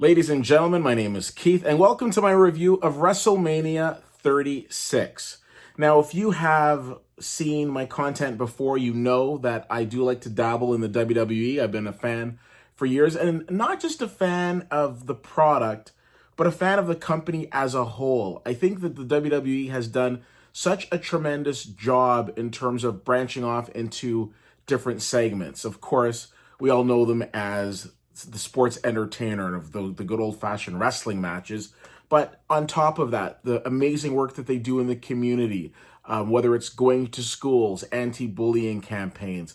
Ladies and gentlemen, my name is Keith, and welcome to my review of WrestleMania 36. Now, if you have seen my content before, you know that I do like to dabble in the WWE. I've been a fan for years, and not just a fan of the product, but a fan of the company as a whole. I think that the WWE has done such a tremendous job in terms of branching off into different segments. Of course, we all know them as the sports entertainer of the good old-fashioned wrestling matches. But on top of that, the amazing work that they do in the community, whether it's going to schools, anti-bullying campaigns,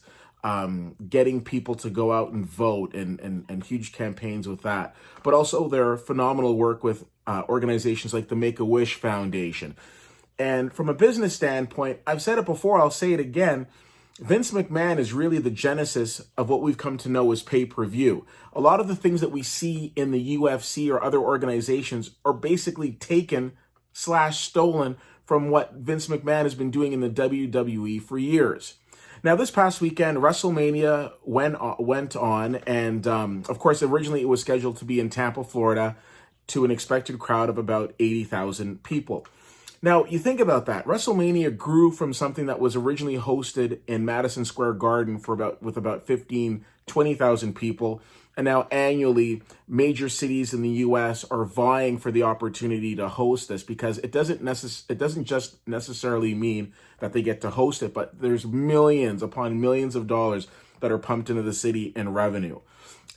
getting people to go out and vote, and huge campaigns with that. But also their phenomenal work with organizations like the Make-A-Wish Foundation. And from a business standpoint, I've said it before, I'll say it again, Vince McMahon is really the genesis of what we've come to know as pay-per-view. A lot of the things that we see in the UFC or other organizations are basically taken/stolen from what Vince McMahon has been doing in the WWE for years. Now, this past weekend, WrestleMania went on, and of course, originally it was scheduled to be in Tampa, Florida, to an expected crowd of about 80,000 people. Now, you think about that. WrestleMania grew from something that was originally hosted in Madison Square Garden with about 15, 20,000 people. And now annually, major cities in the U.S. are vying for the opportunity to host this, because it doesn't just necessarily mean that they get to host it, but there's millions upon millions of dollars that are pumped into the city in revenue.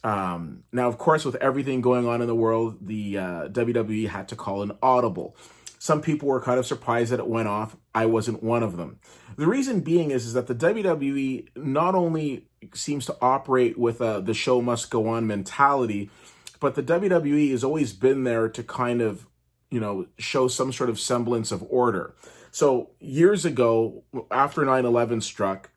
Now, of course, with everything going on in the world, the WWE had to call an audible. Some people were kind of surprised that it went off. I wasn't one of them. The reason being is that the WWE not only seems to operate with the show must go on mentality, but the WWE has always been there to kind of, show some sort of semblance of order. So years ago, after 9/11 struck,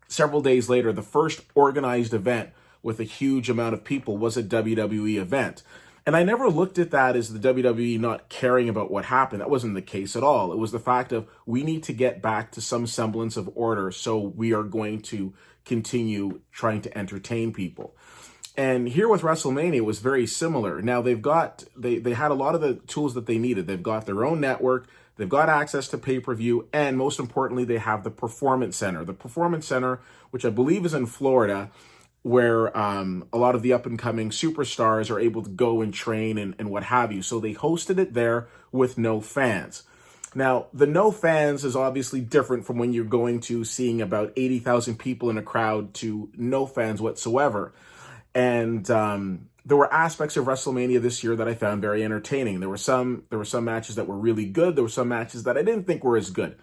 several days later, the first organized event with a huge amount of people was a WWE event. And I never looked at that as the WWE not caring about what happened. That wasn't the case at all. It was the fact of, we need to get back to some semblance of order, so we are going to continue trying to entertain people. And here with WrestleMania, it was very similar. Now, they had a lot of the tools that they needed. They've got their own network, they've got access to pay-per-view, and most importantly, they have the Performance Center. The Performance Center, which I believe is in Florida, where a lot of the up-and-coming superstars are able to go and train and what have you. So they hosted it there with no fans. Now, the no fans is obviously different from when you're going to seeing about 80,000 people in a crowd to no fans whatsoever. And there were aspects of WrestleMania this year that I found very entertaining. There were some matches that were really good. There were some matches that I didn't think were as good.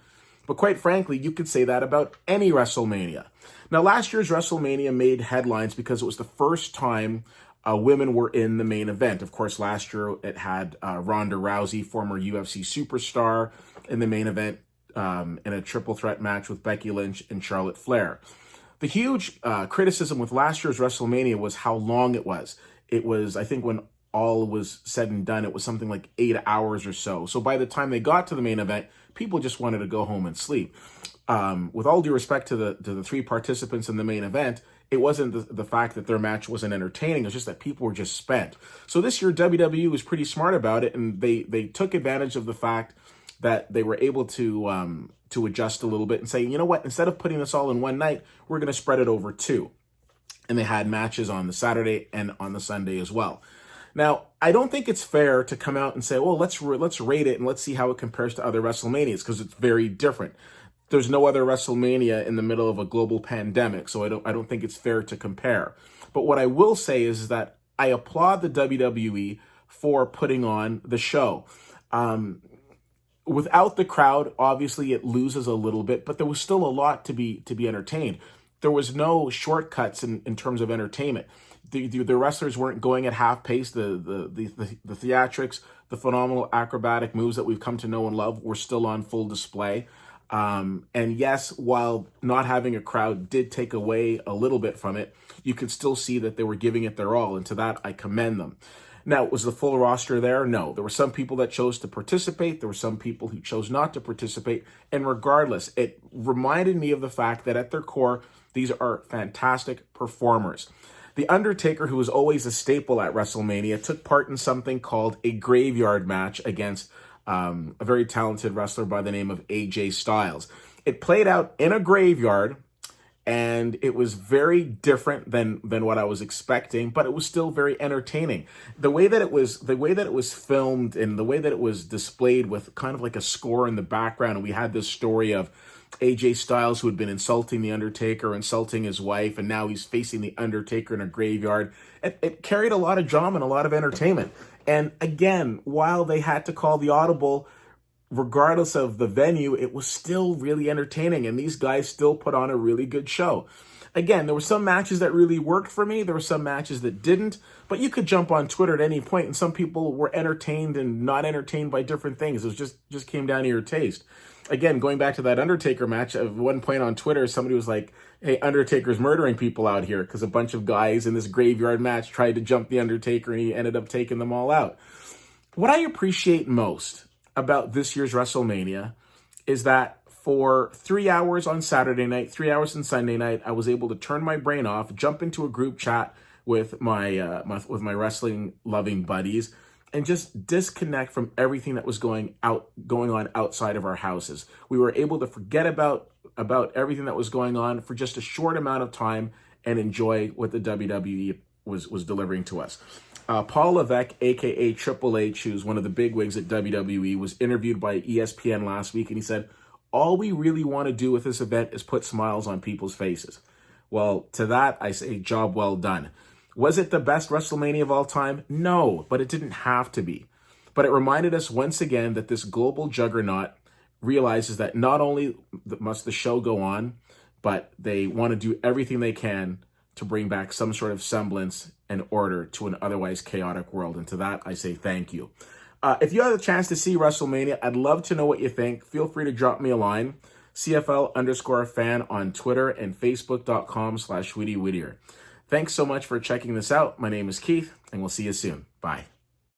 But quite frankly, you could say that about any WrestleMania. Now, last year's WrestleMania made headlines because it was the first time women were in the main event. Of course, last year it had Ronda Rousey, former UFC superstar, in the main event in a triple threat match with Becky Lynch and Charlotte Flair. The huge criticism with last year's WrestleMania was how long it was. It was, I think, when all was said and done, it was something like 8 hours or so. So by the time they got to the main event, people just wanted to go home and sleep. With all due respect to the three participants in the main event, it wasn't the fact that their match wasn't entertaining. It was just that people were just spent. So this year, WWE was pretty smart about it, and they took advantage of the fact that they were able to adjust a little bit and say, you know what, instead of putting this all in one night, we're going to spread it over two. And they had matches on the Saturday and on the Sunday as well. Now, I don't think it's fair to come out and say, well, let's rate it and let's see how it compares to other WrestleManias, because it's very different. There's no other WrestleMania in the middle of a global pandemic, so I don't think it's fair to compare. But what I will say is that I applaud the WWE for putting on the show. Without the crowd, obviously it loses a little bit, but there was still a lot to be entertained. There was no shortcuts in terms of entertainment. The wrestlers weren't going at half pace. The theatrics, the phenomenal acrobatic moves that we've come to know and love were still on full display. And yes, while not having a crowd did take away a little bit from it, you could still see that they were giving it their all. And to that, I commend them. Now, was the full roster there? No. There were some people that chose to participate. There were some people who chose not to participate. And regardless, it reminded me of the fact that at their core, these are fantastic performers. The Undertaker, who was always a staple at WrestleMania, took part in something called a graveyard match against a very talented wrestler by the name of AJ Styles. It played out in a graveyard, and it was very different than what I was expecting, but it was still very entertaining. The way that it was filmed and the way that it was displayed with kind of like a score in the background, and we had this story of AJ Styles, who had been insulting The Undertaker, insulting his wife, and now he's facing The Undertaker in a graveyard. It carried a lot of drama and a lot of entertainment. And again, while they had to call the audible, regardless of the venue, it was still really entertaining, and these guys still put on a really good show. Again, there were some matches that really worked for me. There were some matches that didn't, but you could jump on Twitter at any point, and some people were entertained and not entertained by different things. It was just came down to your taste. Again, going back to that Undertaker match, at one point on Twitter, somebody was like, hey, Undertaker's murdering people out here, because a bunch of guys in this graveyard match tried to jump the Undertaker, and he ended up taking them all out. What I appreciate most about this year's WrestleMania is that for 3 hours on Saturday night, 3 hours on Sunday night, I was able to turn my brain off, jump into a group chat with my wrestling loving buddies, and just disconnect from everything that was going on outside of our houses. We were able to forget about everything that was going on for just a short amount of time and enjoy what the WWE was delivering to us. Paul Levesque, a.k.a. Triple H, who's one of the bigwigs at WWE, was interviewed by ESPN last week, and he said, all we really want to do with this event is put smiles on people's faces. Well, to that, I say, job well done. Was it the best WrestleMania of all time? No, but it didn't have to be. But it reminded us once again that this global juggernaut realizes that not only must the show go on, but they want to do everything they can to bring back some sort of semblance and order to an otherwise chaotic world. And to that, I say thank you. If you have a chance to see WrestleMania, I'd love to know what you think. Feel free to drop me a line, CFL_fan on Twitter and Facebook.com/Whitty Whittier. Thanks so much for checking this out. My name is Keith, and we'll see you soon. Bye.